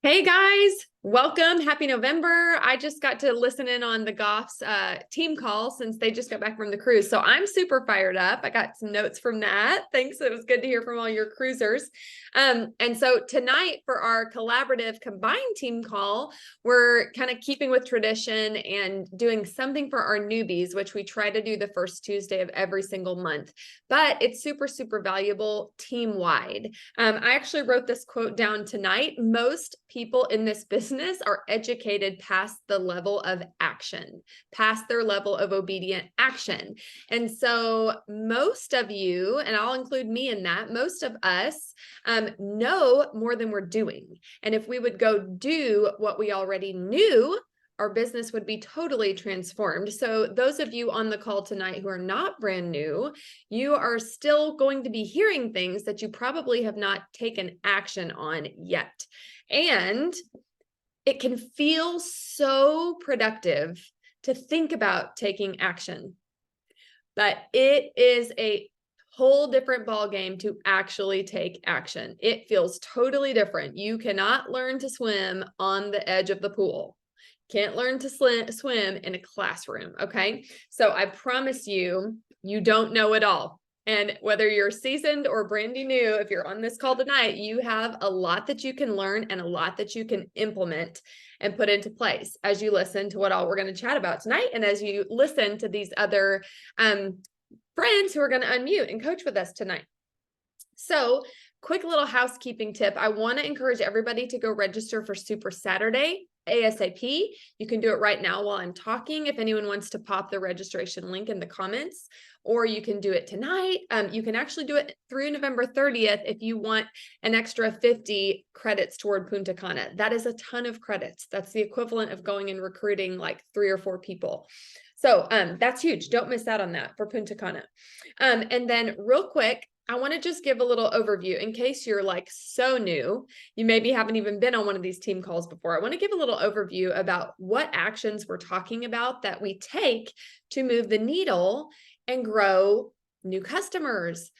Hey guys, welcome. Happy November. I just got to listen in on the Goffs team call since they just got back from the cruise. So I'm super fired up. I got some notes from that. Thanks. It was good to hear from all your cruisers. And so tonight for our collaborative combined team call, we're kind of keeping with tradition and doing something for our newbies, which we try to do the first Tuesday of every single month. But it's super, super valuable team-wide. I actually wrote this quote down tonight. Most people in this business are educated past the level of action, past their level of obedient action. And so most of you, and I'll include me in that, most of us know more than we're doing. And if we would go do what we already knew, our business would be totally transformed. So those of you on the call tonight who are not brand new, you are still going to be hearing things that you probably have not taken action on yet. And it can feel so productive to think about taking action, but it is a whole different ballgame to actually take action. It feels totally different. You cannot learn to swim on the edge of the pool. Can't learn to swim in a classroom, okay? So I promise you, you don't know it all. And whether you're seasoned or brandy new, if you're on this call tonight, you have a lot that you can learn and a lot that you can implement and put into place as you listen to what all we're going to chat about tonight. And as you listen to these other friends who are going to unmute and coach with us tonight. So quick little housekeeping tip. I want to encourage everybody to go register for Super Saturday ASAP. You can do it right now while I'm talking. If anyone wants to pop the registration link in the comments, or you can do it tonight. You can actually do it through November 30th if you want an extra 50 credits toward Punta Cana. That is a ton of credits. That's the equivalent of going and recruiting like 3 or 4 people. So that's huge. Don't miss out on that for Punta Cana. And then real quick, I want to just give a little overview in case you're like so new, you maybe haven't even been on one of these team calls before. I want to give a little overview about what actions we're talking about that we take to move the needle and grow new customers,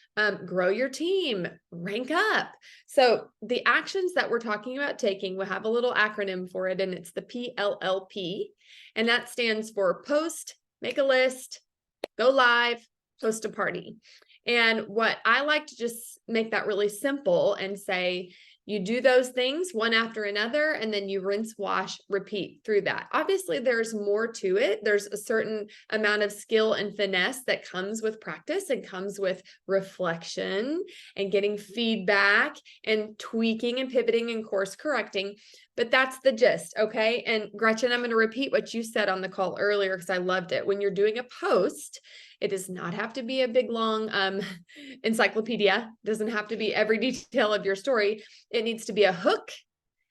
grow your team, rank up. So the actions that we're talking about taking, we'll have a little acronym for it, and it's the PLLP, and that stands for post, make a list, go live, host a party. And what I like to just make that really simple and say, you do those things one after another, and then you rinse, wash, repeat through that. Obviously, there's more to it. There's a certain amount of skill and finesse that comes with practice and comes with reflection and getting feedback and tweaking and pivoting and course correcting. But that's the gist, okay? And Gretchen, I'm going to repeat what you said on the call earlier because I loved it. When you're doing a post, it does not have to be a big, long encyclopedia. It doesn't have to be every detail of your story. It needs to be a hook,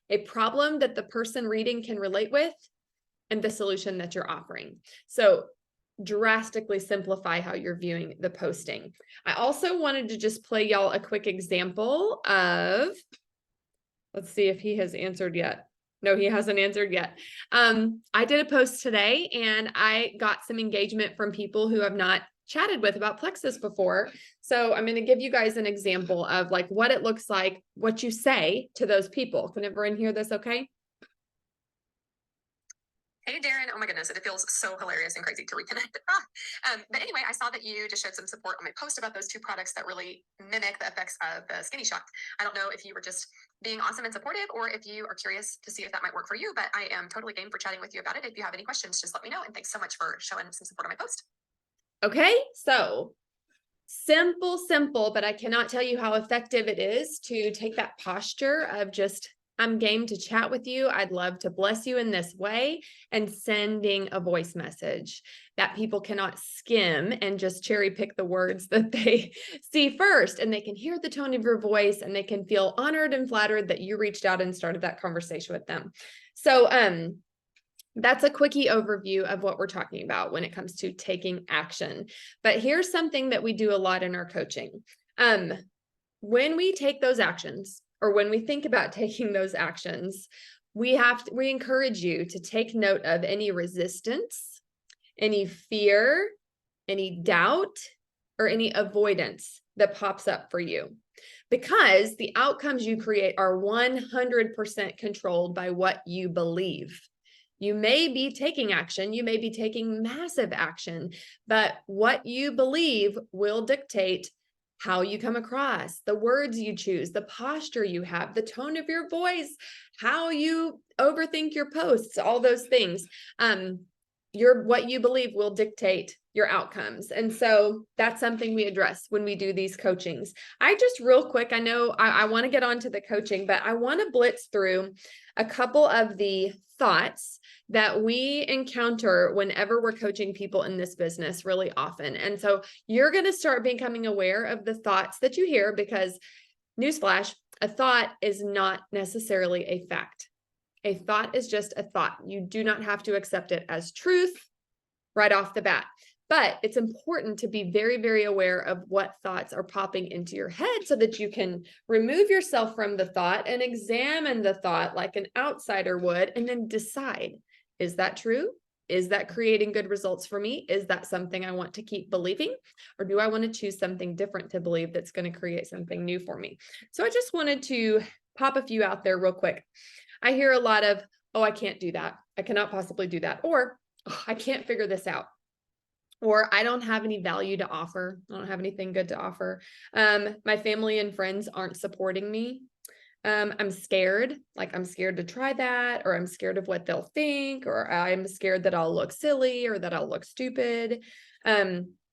a problem that the person reading can relate with, and the solution that you're offering. So drastically simplify how you're viewing the posting. I also wanted to just play y'all a quick example of, let's see if he has answered yet. No, he hasn't answered yet. I did a post today and I got some engagement from people who have not chatted with about Plexus before. So I'm going to give you guys an example of like what it looks like, what you say to those people. Can everyone hear this okay? Hey, Darren. Oh my goodness. It feels so hilarious and crazy to reconnect. But anyway, I saw that you just showed some support on my post about those 2 products that really mimic the effects of the Skinny Shot. I don't know if you were just being awesome and supportive or if you are curious to see if that might work for you, but I am totally game for chatting with you about it. If you have any questions, just let me know. And thanks so much for showing some support on my post. Okay, so simple, but I cannot tell you how effective it is to take that posture of just, I'm game to chat with you. I'd love to bless you in this way, and sending a voice message that people cannot skim and just cherry pick the words that they see first. And they can hear the tone of your voice and they can feel honored and flattered that you reached out and started that conversation with them. So, that's a quickie overview of what we're talking about when it comes to taking action. But here's something that we do a lot in our coaching. When we take those actions, or when we think about taking those actions, we encourage you to take note of any resistance, any fear, any doubt, or any avoidance that pops up for you. because the outcomes you create are 100% controlled by what you believe. You may be taking action, you may be taking massive action, but what you believe will dictate how you come across, the words you choose, the posture you have, the tone of your voice, how you overthink your posts, all those things. What you believe will dictate your outcomes. And so that's something we address when we do these coachings. I just real quick, I know I want to get on to the coaching, but I want to blitz through a couple of the thoughts that we encounter whenever we're coaching people in this business really often. And so you're going to start becoming aware of the thoughts that you hear, because newsflash, a thought is not necessarily a fact. A thought is just a thought. You do not have to accept it as truth right off the bat. But it's important to be very, very aware of what thoughts are popping into your head so that you can remove yourself from the thought and examine the thought like an outsider would, and then decide, is that true? Is that creating good results for me? Is that something I want to keep believing? Or do I want to choose something different to believe that's going to create something new for me? So I just wanted to pop a few out there real quick. I hear a lot of, oh, I can't do that. I cannot possibly do that. Or, oh, I can't figure this out. Or I don't have any value to offer. I don't have anything good to offer. My family and friends aren't supporting me. I'm scared, like I'm scared to try that, or I'm scared of what they'll think, or I'm scared that I'll look silly or that I'll look stupid.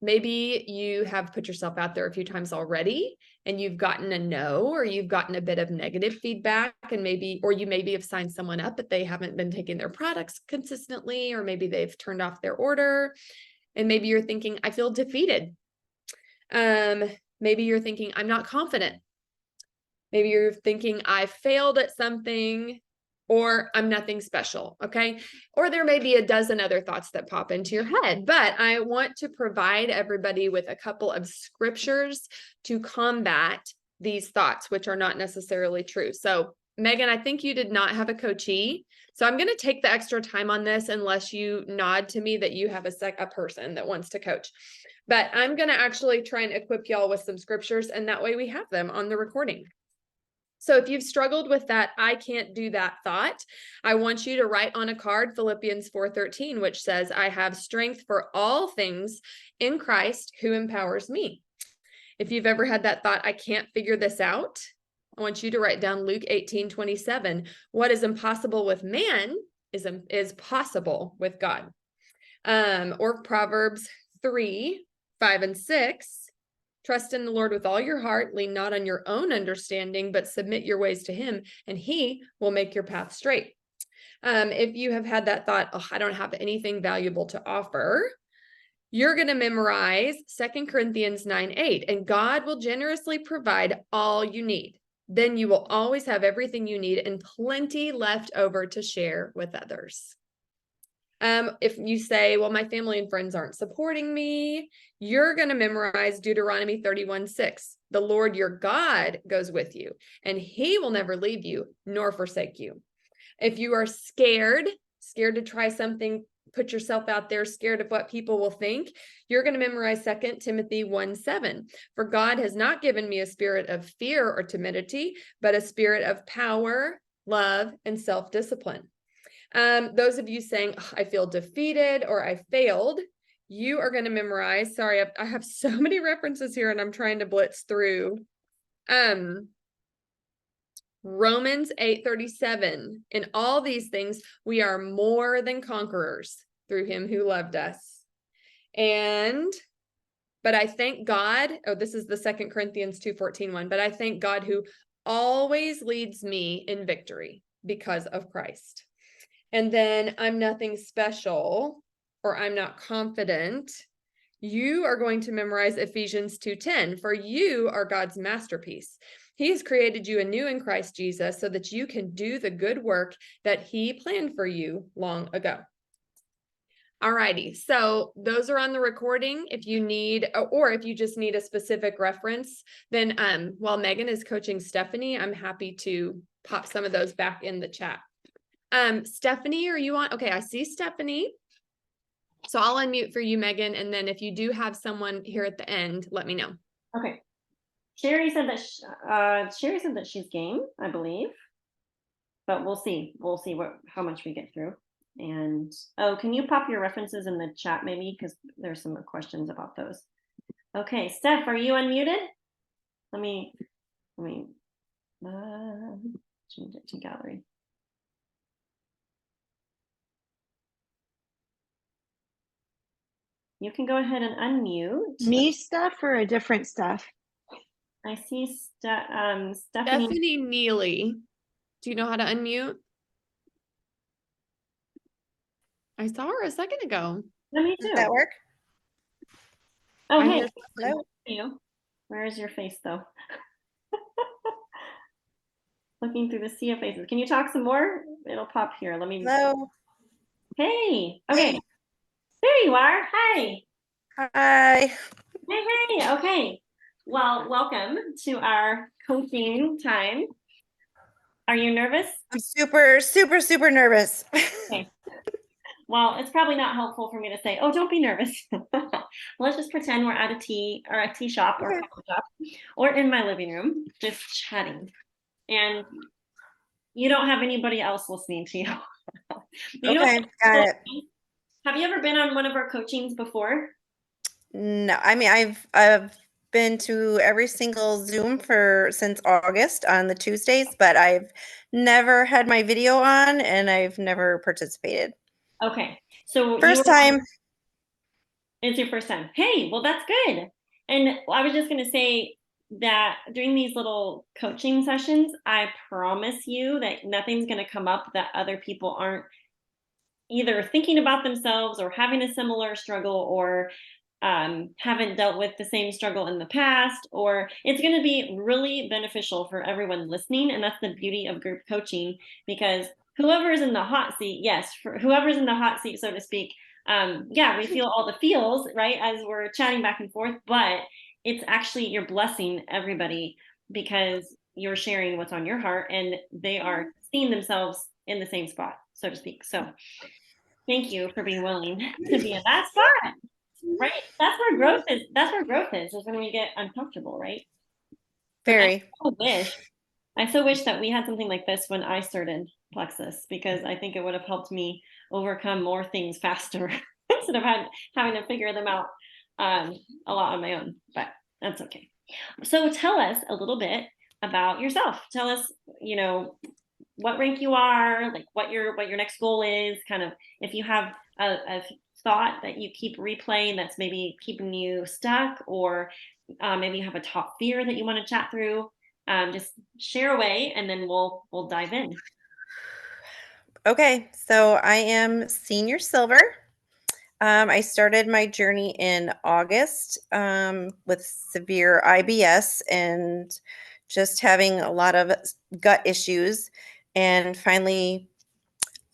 Maybe you have put yourself out there a few times already and you've gotten a no, or you've gotten a bit of negative feedback, and or you maybe have signed someone up, but they haven't been taking their products consistently, or maybe they've turned off their order. And maybe you're thinking, I feel defeated. Maybe you're thinking, I'm not confident. Maybe you're thinking, I failed at something, or I'm nothing special, okay? Or there may be a dozen other thoughts that pop into your head, but I want to provide everybody with a couple of scriptures to combat these thoughts, which are not necessarily true. So Megan, I think you did not have a coachee. So I'm going to take the extra time on this unless you nod to me that you have a person that wants to coach. But I'm going to actually try and equip y'all with some scriptures, and that way we have them on the recording. So if you've struggled with that, I can't do that thought, I want you to write on a card Philippians 4:13, which says, I have strength for all things in Christ who empowers me. If you've ever had that thought, I can't figure this out, I want you to write down Luke 18:27. What is impossible with man is possible with God. Or Proverbs 3:5 and 6. Trust in the Lord with all your heart, lean not on your own understanding, but submit your ways to him, and he will make your path straight. If you have had that thought, oh, I don't have anything valuable to offer, you're going to memorize 2 Corinthians 9:8, and God will generously provide all you need. Then you will always have everything you need and plenty left over to share with others. If you say, well, my family and friends aren't supporting me, you're going to memorize Deuteronomy 31:6. The Lord your God goes with you, and he will never leave you nor forsake you. If you are scared to try something, put yourself out there, scared of what people will think, you're going to memorize 2 Timothy 1:7. For God has not given me a spirit of fear or timidity, but a spirit of power, love, and self-discipline. Those of you saying, oh, I feel defeated or I failed, you are going to memorize, sorry, I have so many references here and I'm trying to blitz through. Romans 8:37. In all these things, we are more than conquerors through him who loved us. But I thank God, this is the 2 Corinthians 2:14 one, but I thank God who always leads me in victory because of Christ. And then I'm nothing special, or I'm not confident. You are going to memorize Ephesians 2:10. For you are God's masterpiece. He has created you anew in Christ Jesus so that you can do the good work that he planned for you long ago. All righty. So those are on the recording. If you need, or if you just need a specific reference, then while Megan is coaching Stephanie, I'm happy to pop some of those back in the chat. Stephanie, are you on? Okay, I see Stephanie. So I'll unmute for you, Megan. And then if you do have someone here at the end, let me know. Okay. Sherry said that Sherry said that she's game, I believe. But we'll see. We'll see how much we get through. And oh, can you pop your references in the chat maybe? Because there's some questions about those. Okay, Steph, are you unmuted? Let me change it to gallery. You can go ahead and unmute. Me stuff or a different stuff? I see Stephanie. Stephanie Neely. Do you know how to unmute? I saw her a second ago. Let me Does too. that work? Oh, I hey, hear Hello? you. Where is your face though? Looking through the sea of faces. Can you talk some more? It'll pop here. Let me. Hello? Hey. Okay. There you are. Hi. Hi. Hey. Okay. Well, welcome to our coaching time. Are you nervous? I'm super nervous. Okay. Well, it's probably not helpful for me to say, oh, don't be nervous. Let's just pretend we're at a tea shop or Okay. coffee shop or in my living room, just chatting. And you don't have anybody else listening to you. You know, Okay, got it. have you ever been on one of our coachings before? No, I mean I've been to every single Zoom since August on the Tuesdays, but I've never had my video on and I've never participated. Okay. So First time. It's your first time. Hey, well, that's good. And I was just going to say that during these little coaching sessions, I promise you that nothing's going to come up that other people aren't either thinking about themselves or having a similar struggle or haven't dealt with the same struggle in the past, or it's going to be really beneficial for everyone listening. And that's the beauty of group coaching, because whoever's in the hot seat, yes, for whoever's in the hot seat, so to speak, yeah, we feel all the feels, right, as we're chatting back and forth, but it's actually, you're blessing everybody because you're sharing what's on your heart and they are seeing themselves in the same spot, so to speak. So thank you for being willing to be in that spot. Right. That's where growth is. That's where growth is when we get uncomfortable, right? Very. I so wish that we had something like this when I started Plexus, because I think it would have helped me overcome more things faster instead of having to figure them out a lot on my own. But that's okay. So tell us a little bit about yourself. Tell us, you know, what rank you are, like what your next goal is, kind of if you have a thought that you keep replaying that's maybe keeping you stuck, or maybe you have a top fear that you want to chat through. Just share away and then we'll dive in. Okay, so I am senior silver. I started my journey in August with severe IBS and just having a lot of gut issues, and finally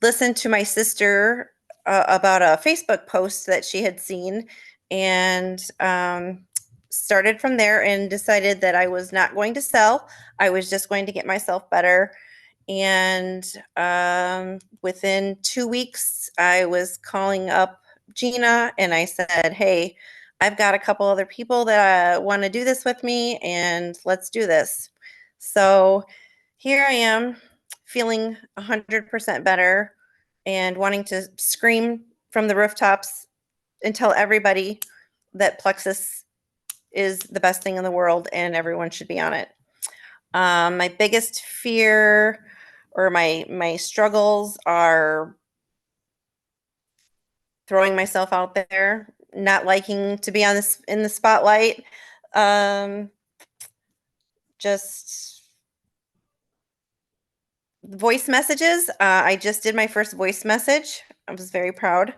listened to my sister about a Facebook post that she had seen, and started from there and decided that I was not going to sell. I was just going to get myself better. And within 2 weeks, I was calling up Gina and I said, hey, I've got a couple other people that want to do this with me and let's do this. So here I am feeling 100% better and wanting to scream from the rooftops and tell everybody that Plexus is the best thing in the world and everyone should be on it. My biggest fear or my struggles are throwing myself out there, not liking to be on this in the spotlight, just voice messages. I just did my first voice message. I was very proud.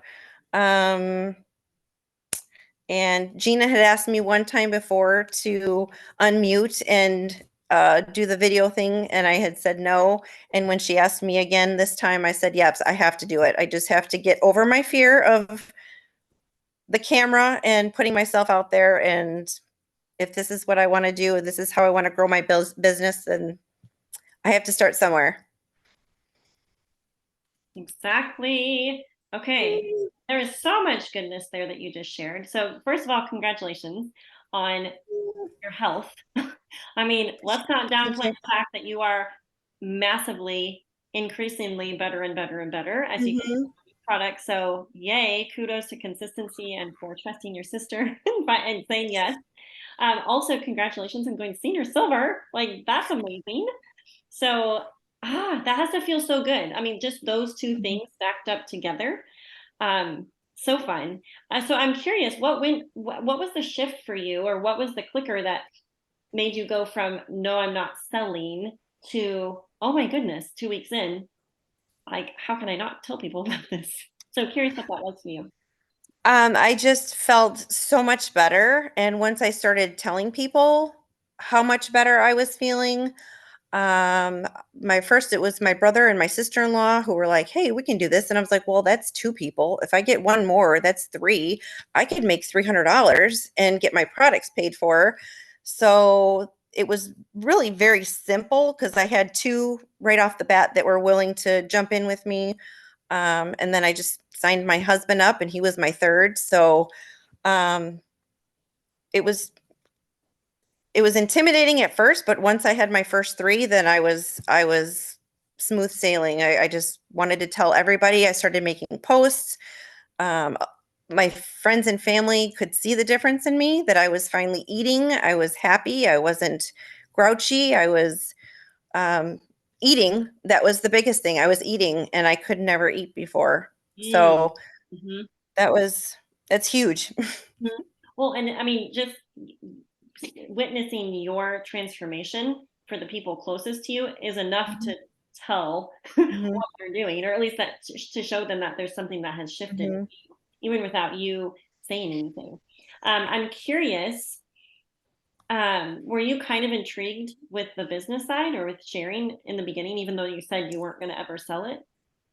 And Gina had asked me one time before to unmute and do the video thing, and I had said no. And when she asked me again this time, I said, yes, I have to do it. I just have to get over my fear of the camera and putting myself out there. And if this is what I want to do, this is how I want to grow my business, and I have to start somewhere. Exactly. Okay. There is so much goodness there that you just shared. So first of all, congratulations on your health. I mean, let's not downplay the fact that you are massively, increasingly better and better and better as you Mhm. product. So yay, kudos to consistency and for trusting your sister and saying yes. Also, congratulations on going senior silver. Like that's amazing. So that has to feel so good. I mean, just those two Mhm. things stacked up together. So fun. So I'm curious, what was the shift for you, or what was the clicker that made you go from no, I'm not selling to oh my goodness, 2 weeks in, like how can I not tell people about this? So curious what that was for you. I just felt so much better. And once I started telling people how much better I was feeling, um, it was my brother and my sister-in-law who were like, "Hey, we can do this." And I was like, "Well, that's two people. If I get one more, that's three. I could make $300 and get my products paid for." So it was really very simple because I had two right off the bat that were willing to jump in with me. And then I just signed my husband up and he was my third. So um, it was it was intimidating at first, but once I had my first three, then I was smooth sailing. I just wanted to tell everybody. I started making posts. My friends and family could see the difference in me, that I was finally eating. I was happy. I wasn't grouchy. I was um, eating. That was the biggest thing. I was eating and I could never eat before. Mm. So Mhm. that was that's huge. Mhm. Well, and I mean, just witnessing your transformation for the people closest to you is enough Mhm, to tell mhm, what they're doing, or at least that to show them that there's something that has shifted, mhm. even without you saying anything. I'm curious, were you kind of intrigued with the business side or with sharing in the beginning, even though you said you weren't going to ever sell it?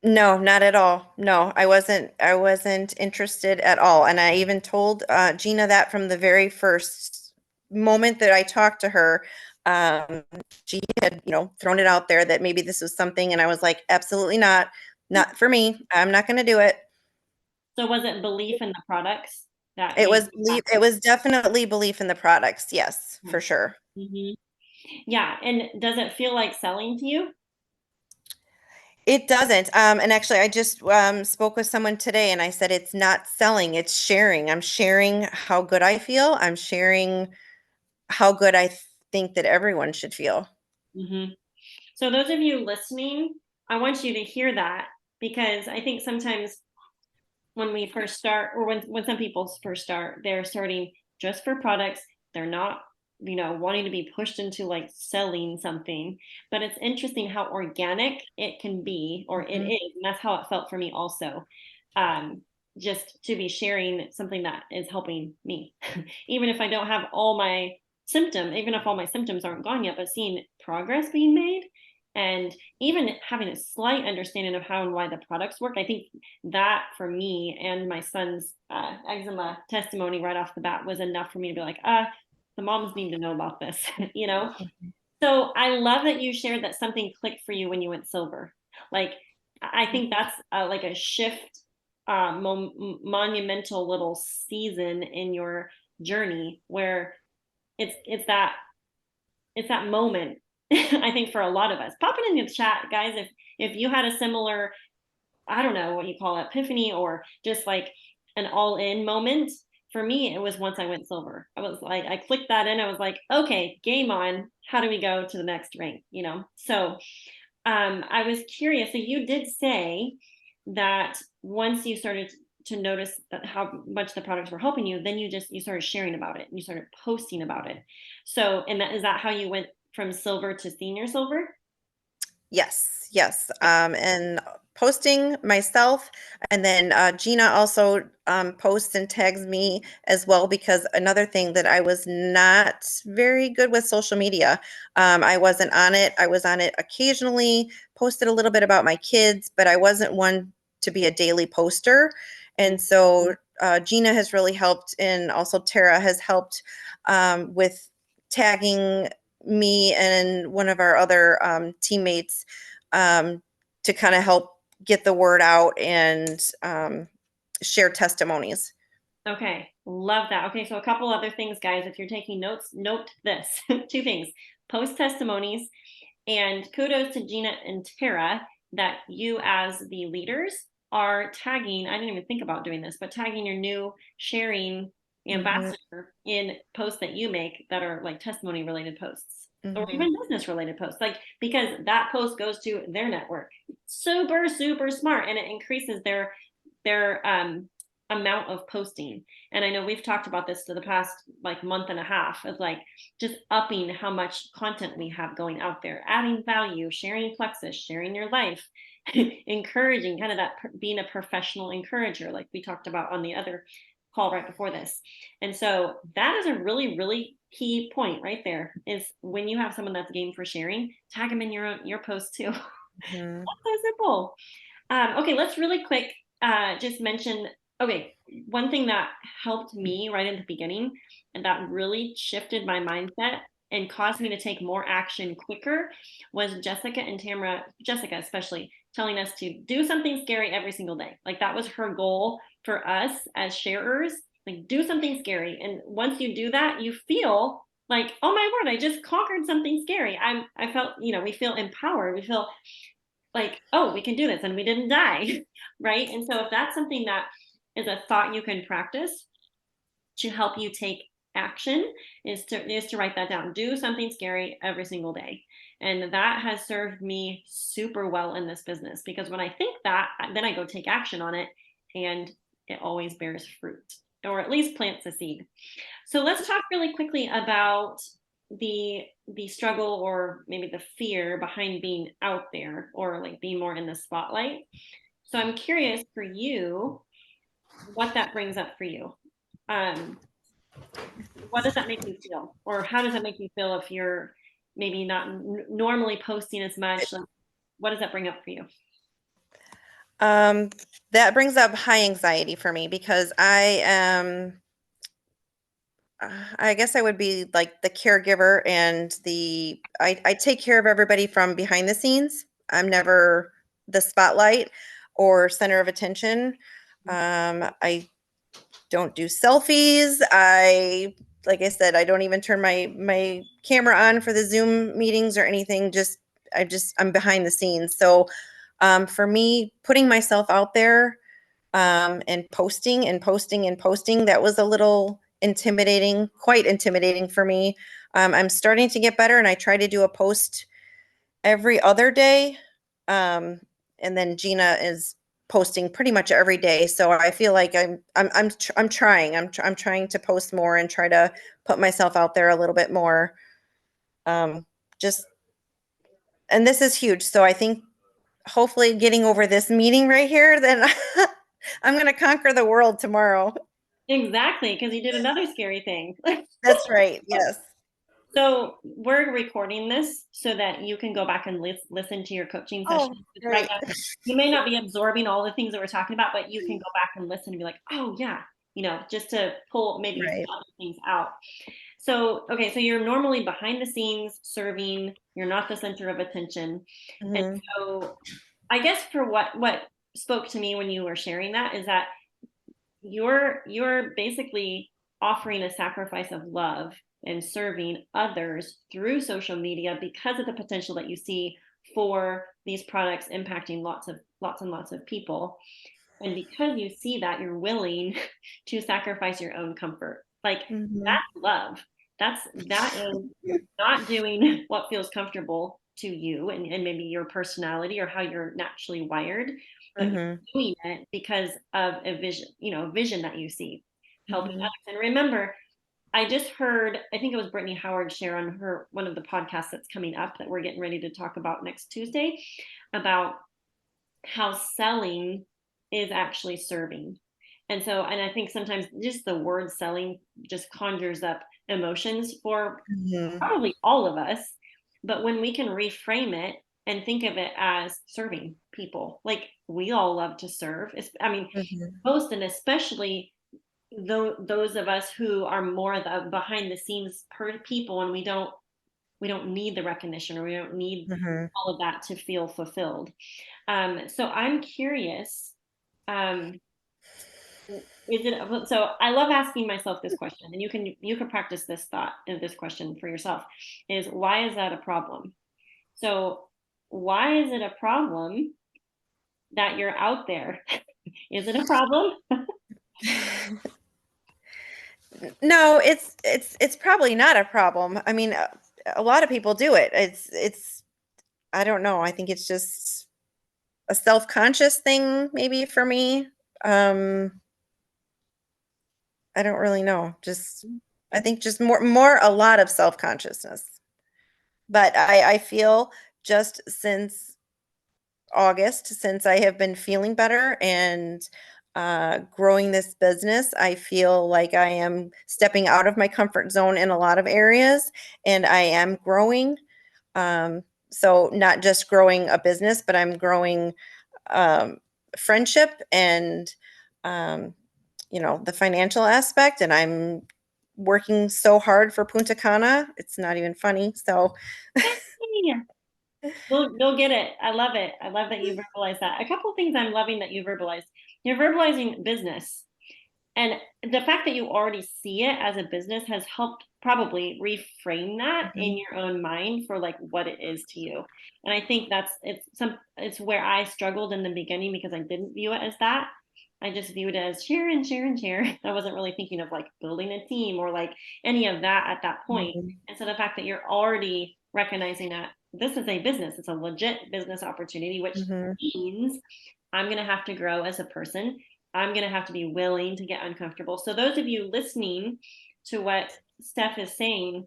No, not at all. No, I wasn't interested at all. And I even told Gina that from the very first moment that I talked to her. Um, she had, thrown it out there that maybe this was something, and I was like, absolutely not, not for me. I'm not going to do it. So was it belief in the products that It made was belief. It was definitely belief in the products. Yes, for you? sure. Hmm. Yeah, and does it feel like selling to you? It doesn't. And actually, I just spoke with someone today and I said it's not selling, it's sharing. I'm sharing how good I feel. I'm sharing how good think that everyone should feel. Hmm. So those of you listening, I want you to hear that, because I think sometimes when we first start, or when some people first start, they're starting just for products. They're not, wanting to be pushed into like selling something. But it's interesting how organic it can be, or it Mhm, is, and that's how it felt for me also. Um, just to be sharing something that is helping me, even if I don't have all my symptoms, even if all my symptoms aren't gone yet, but seeing progress being made, and even having a slight understanding of how and why the products work. I think that for me and my son's eczema testimony right off the bat was enough for me to be like, the moms need to know about this, you know? So I love that you shared that something clicked for you when you went silver. Like, I think that's like a shift, monumental little season in your journey where it's it's that moment. I think for a lot of us, pop it in the chat, guys, if you had a similar, I don't know what you call it, epiphany, or just like an all in moment. For me, it was once I went silver. I was like, I clicked that in. I was like, okay, game on. How do we go to the next rank? So I was curious. So you did say that once you started to notice that how much the products were helping you, then you started sharing about it and you started posting about it. So, and is that how you went from silver to senior silver? Yes, yes. And posting myself, and then Gina also posts and tags me as well, because another thing that I was not very good with social media. I wasn't on it. I was on it occasionally, posted a little bit about my kids, but I wasn't one to be a daily poster. And so Gina has really helped, and also Tara has helped with tagging me and one of our other teammates um, to kind of help get the word out and share testimonies. Okay, love that. Okay, so a couple other things, guys. If you're taking notes, note this. Two things. Post testimonies, and kudos to Gina and Tara that you as the leaders are tagging. I didn't even think about doing this, but tagging your new sharing ambassador in posts that you make that are like testimony related posts or even business related posts, like, because that post goes to their network. Super, super smart. And it increases their amount of posting. And I know we've talked about this for the past like month and a half of like just upping how much content we have going out there, adding value, sharing Plexus, sharing your life, encouraging, kind of that being a professional encourager, like we talked about on the other call right before this. And so that is a really, really key point right there, is when you have someone that's game for sharing, tag them in your post too. That's so simple. Okay, let's really quick just mention, okay, one thing that helped me right in the beginning and that really shifted my mindset and caused me to take more action quicker was Jessica and Tamara, Jessica especially, telling us to do something scary every single day. Like that was her goal for us as sharers, like do something scary. And once you do that, you feel like, oh my word, I just conquered something scary. I felt, we feel empowered. We feel like, oh, we can do this and we didn't die. Right. And so if that's something that is a thought you can practice to help you take action, is to write that down. Do something scary every single day. And that has served me super well in this business, because when I think that, then I go take action on it and it always bears fruit, or at least plants a seed. So let's talk really quickly about the struggle, or maybe the fear behind being out there, or like being more in the spotlight. So I'm curious for you, what that brings up for you. What does that make you feel, or how does that make you feel if you're maybe not normally posting as much? Like, what does that bring up for you? That brings up high anxiety for me, because I guess I would be like the caregiver, and I take care of everybody from behind the scenes. I'm never the spotlight or center of attention. I don't do selfies. Like I said, I don't even turn my camera on for the Zoom meetings or anything. I'm behind the scenes. So for me, putting myself out there and posting and posting and posting, that was a little intimidating, quite intimidating for me. I'm starting to get better, and I try to do a post every other day. And then Gina is posting pretty much every day. So I feel like I'm trying to post more and try to put myself out there a little bit more. Just, and this is huge. So I think hopefully getting over this meeting right here, then I'm going to conquer the world tomorrow. Exactly, because you did another scary thing. That's right. Yes. So we're recording this so that you can go back and listen to your coaching session. Right now, you may not be absorbing all the things that we're talking about, but you can go back and listen and be like, oh yeah, just to pull maybe some other things out. So, okay, so you're normally behind the scenes serving, you're not the center of attention. And so I guess for what spoke to me when you were sharing that is that you're basically offering a sacrifice of love and serving others through social media because of the potential that you see for these products impacting lots and lots of people. And because you see that, you're willing to sacrifice your own comfort. Like that's love. That is not doing what feels comfortable to you and maybe your personality or how you're naturally wired, but you're doing it because of a vision that you see helping others. And remember, I just heard, I think it was Brittany Howard share on one of the podcasts that's coming up that we're getting ready to talk about next Tuesday, about how selling is actually serving. And I think sometimes just the word selling just conjures up emotions for probably all of us. But when we can reframe it and think of it as serving people, like we all love to serve. Most and especially those of us who are more the behind the scenes people, and we don't need the recognition, or we don't need all of that to feel fulfilled. So I'm curious, Is it, so I love asking myself this question, and you can practice this thought and this question for yourself, is why is that a problem? So why is it a problem that you're out there? Is it a problem? No, it's probably not a problem. I mean, a lot of people do it. It's I don't know. I think it's just a self-conscious thing maybe for me. I don't really know. Just I think just more a lot of self-consciousness. But I feel just since August, since I have been feeling better and growing this business, I feel like I am stepping out of my comfort zone in a lot of areas and I am growing. So not just growing a business, but I'm growing um, friendship and, um, the financial aspect. And I'm working so hard for Punta Cana. It's not even funny. So, Yeah. They'll get it. I love it. I love that you verbalize that. A couple of things I'm loving that you verbalized. You're verbalizing business. And the fact that you already see it as a business has helped probably reframe that in your own mind for like what it is to you. And I think it's where I struggled in the beginning because I didn't view it as that. I just viewed it as share and share and share. I wasn't really thinking of like building a team or like any of that at that point. And so the fact that you're already recognizing that this is a business, it's a legit business opportunity, which Mhm. means I'm going to have to grow as a person. I'm going to have to be willing to get uncomfortable. So those of you listening to what Steph is saying,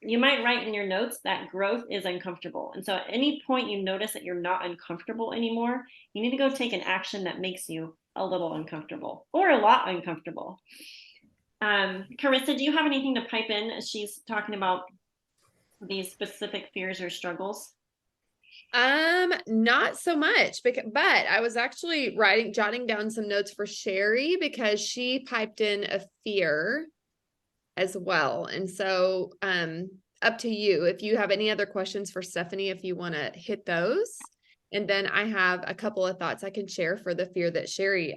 you might write in your notes that growth is uncomfortable. And so at any point you notice that you're not uncomfortable anymore, you need to go take an action that makes you a little uncomfortable or a lot uncomfortable. Carissa, do you have anything to pipe in as she's talking about these specific fears or struggles? Not so much, but I was actually jotting down some notes for Sherry because she piped in a fear as well. And so, up to you if you have any other questions for Stephanie, if you want to hit those. And then I have a couple of thoughts I can share for the fear that Sherry,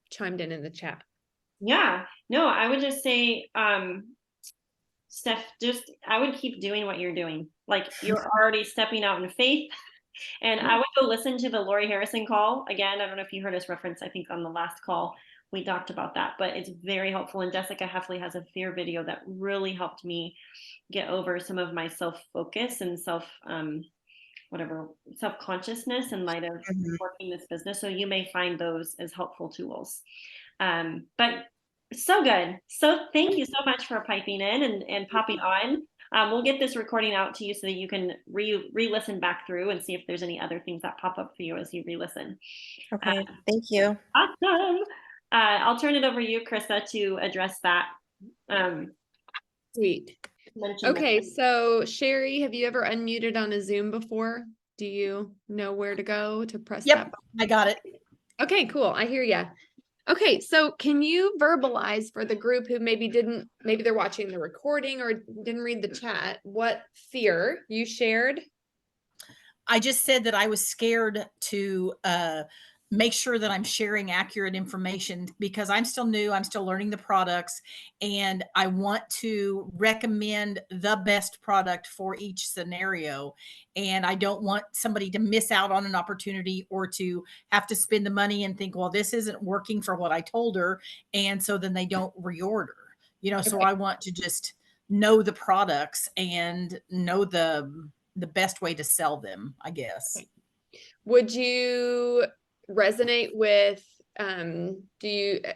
chimed in the chat. Yeah, no, I would just say, Steph, I would keep doing what you're doing. Like you're already stepping out in faith. And I would go listen to the Lori Harrison call again. I don't know if you heard us reference, I think on the last call, we talked about that, but it's very helpful. And Jessica Heffley has a fear video that really helped me get over some of my self-focus and self-consciousness in light of Mhm. working this business. So you may find those as helpful tools. But so good. So thank you so much for piping in and popping on. We'll get this recording out to you so that you can re-listen back through and see if there's any other things that pop up for you as you re-listen. Okay. Thank you. Awesome. I'll turn it over to you, Krista, to address that. Sweet. Okay, so Sherry, have you ever unmuted on a Zoom before? Do you know where to go to press that Yep, I got it. Okay, cool. I hear ya. Okay, so can you verbalize for the group who maybe they're watching the recording or didn't read the chat, what fear you shared? I just said that I was scared to make sure that I'm sharing accurate information because I'm still new. I'm still learning the products and I want to recommend the best product for each scenario. And I don't want somebody to miss out on an opportunity or to have to spend the money and think, well, this isn't working for what I told her. And so then they don't reorder, so Okay. I want to just know the products and know the best way to sell them, I guess. Would you resonate with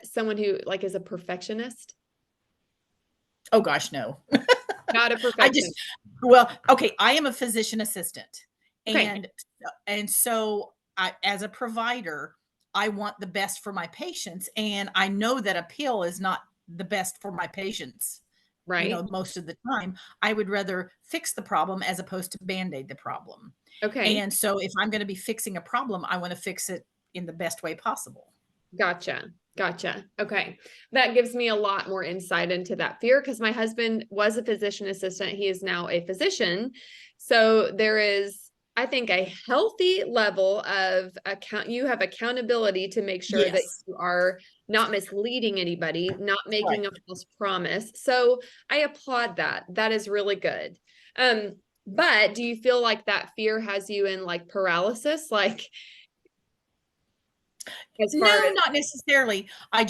someone who like is a perfectionist? Oh gosh, no. Not a perfectionist. Okay, I am a physician assistant. Okay. And so as a provider, I want the best for my patients and I know that a pill is not the best for my patients. Right. Most of the time, I would rather fix the problem as opposed to band-aid the problem. Okay. And so if I'm going to be fixing a problem, I want to fix it in the best way possible. Gotcha. Okay. That gives me a lot more insight into that fear because my husband was a physician assistant. He is now a physician. So I think, a healthy level of you have accountability to make sure that Yes. you are not misleading anybody, not making Right. a false promise. So I applaud that. That is really good. But do you feel like that fear has you in like paralysis? Like, as far No, as, not necessarily. I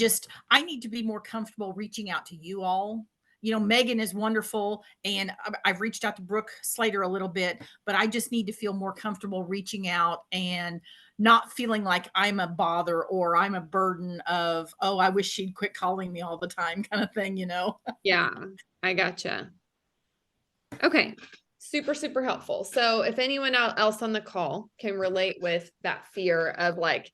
need to be more comfortable reaching out to you all. You know, Megan is wonderful, and I've reached out to Brooke Slater a little bit, but I just need to feel more comfortable reaching out and not feeling like I'm a bother or I'm a burden of, oh, I wish she'd quit calling me all the time kind of thing, you know? yeah, I gotcha. Okay. Super, super helpful. So if anyone else on the call can relate with that fear of like,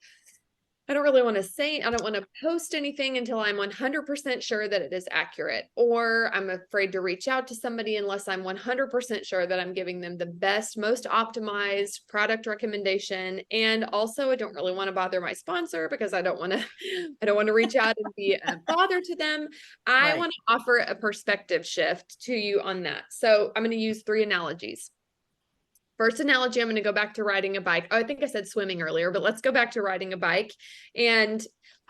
I don't really want to say, I don't want to post anything until I'm 100% sure that it is accurate, or I'm afraid to reach out to somebody unless I'm 100% sure that I'm giving them the best, most optimized product recommendation. And also, I don't really want to bother my sponsor because I don't want to reach out and be a bother to them. I Right. want to offer a perspective shift to you on that. So I'm going to use 3 analogies. First analogy, I'm going to go back to riding a bike. Oh, I think I said swimming earlier, but let's go back to riding a bike. And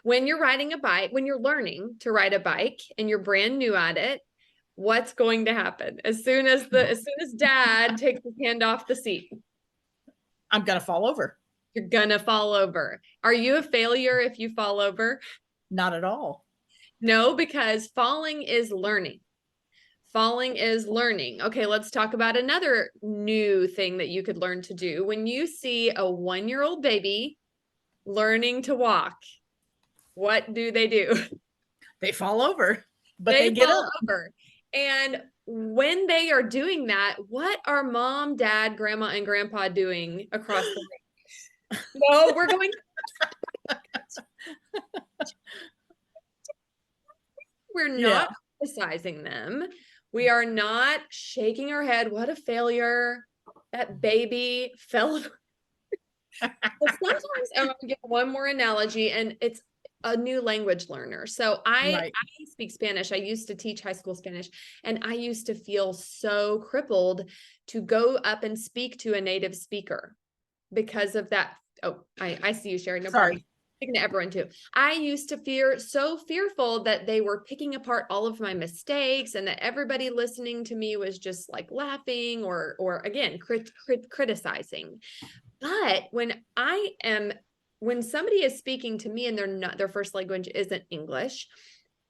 when you're riding a bike, when you're learning to ride a bike and you're brand new at it, what's going to happen? As soon as dad takes his hand off the seat, I'm going to fall over. you're going to fall over. Are you a failure if you fall over? Not at all. No, because falling is learning. Falling is learning. Okay, let's talk about another new thing that you could learn to do. When you see a 1-year-old baby learning to walk, what do? They fall over, but they get fall up. over. And when they are doing that, what are mom, dad, grandma, and grandpa doing across the room? No, we're going. We're not criticizing them. We are not shaking our head. What a failure. That baby fell. Sometimes I'm going to give one more analogy, and it's a new language learner. So I speak Spanish. I used to teach high school Spanish, and I used to feel so crippled to go up and speak to a native speaker because of that. Oh, I see you, Sherry. No problem. Speaking to everyone too. I used to feel so fearful that they were picking apart all of my mistakes and that everybody listening to me was just like laughing or again, criticizing. But when somebody is speaking to me and their first language isn't English,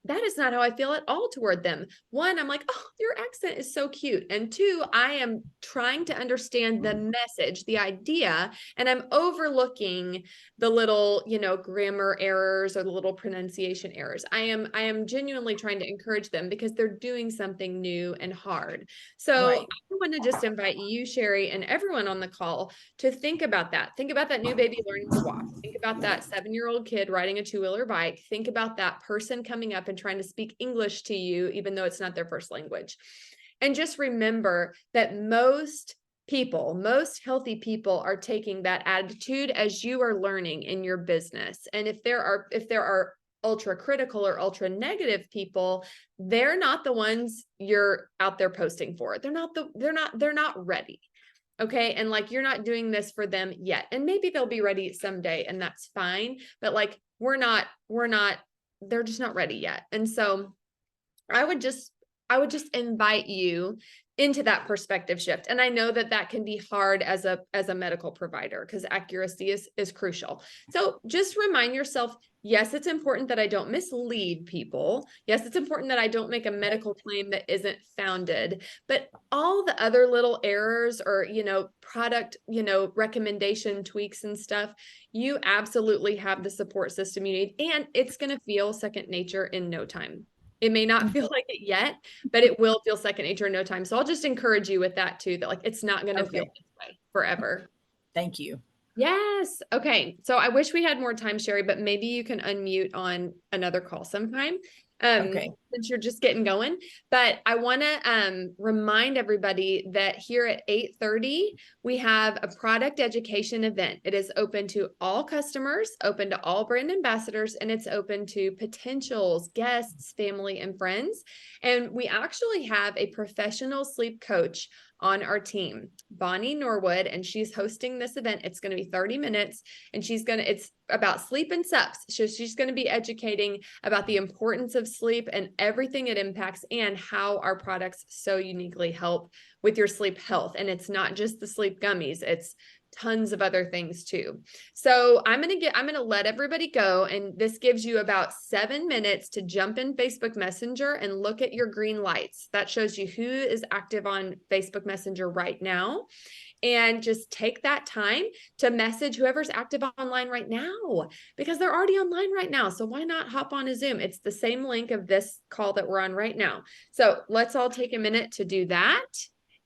that is not how I feel at all toward them. 1, I'm like, oh, your accent is so cute. And 2, I am trying to understand the message, the idea, and I'm overlooking the little, grammar errors or the little pronunciation errors. I am genuinely trying to encourage them because they're doing something new and hard. So I want to just invite you, Sherry, and everyone on the call to think about that. Think about that new baby learning to walk. Think about that 7-year-old kid riding a 2-wheeler bike. Think about that person coming up and trying to speak English to you, even though it's not their first language. And just remember that most healthy people are taking that attitude as you are learning in your business. And if there are ultra critical or ultra negative people, they're not the ones you're out there posting for. They're not ready. Okay. And like, you're not doing this for them yet. And maybe they'll be ready someday, and that's fine. But like, they're just not ready yet. And so I would just invite you into that perspective shift. And I know that can be hard as a medical provider because accuracy is crucial. So just remind yourself, yes, it's important that I don't mislead people. Yes, it's important that I don't make a medical claim that isn't founded, but all the other little errors or, product, recommendation tweaks and stuff, you absolutely have the support system you need, and it's going to feel second nature in no time. It may not feel like it yet, but it will feel second nature in no time. So I'll just encourage you with that too, that like, it's not going to feel this way forever. Thank you. Yes. Okay. So I wish we had more time, Sherry, but maybe you can unmute on another call sometime. Since you're just getting going. But I want to remind everybody that here at 8:30, we have a product education event. It is open to all customers, open to all brand ambassadors, and it's open to potentials, guests, family, and friends. And we actually have a professional sleep coach on our team, Bonnie Norwood, and she's hosting this event. It's going to be 30 minutes and it's about sleep and SUPs. So she's going to be educating about the importance of sleep and everything it impacts and how our products so uniquely help with your sleep health. And it's not just the sleep gummies, it's tons of other things too. So I'm going to let everybody go. And this gives you about 7 minutes to jump in Facebook Messenger and look at your green lights. That shows you who is active on Facebook Messenger right now. And just take that time to message whoever's active online right now, because they're already online right now. So why not hop on a Zoom? It's the same link of this call that we're on right now. So let's all take a minute to do that.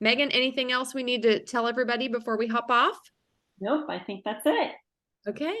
Megan, anything else we need to tell everybody before we hop off? Nope, I think that's it. Okay.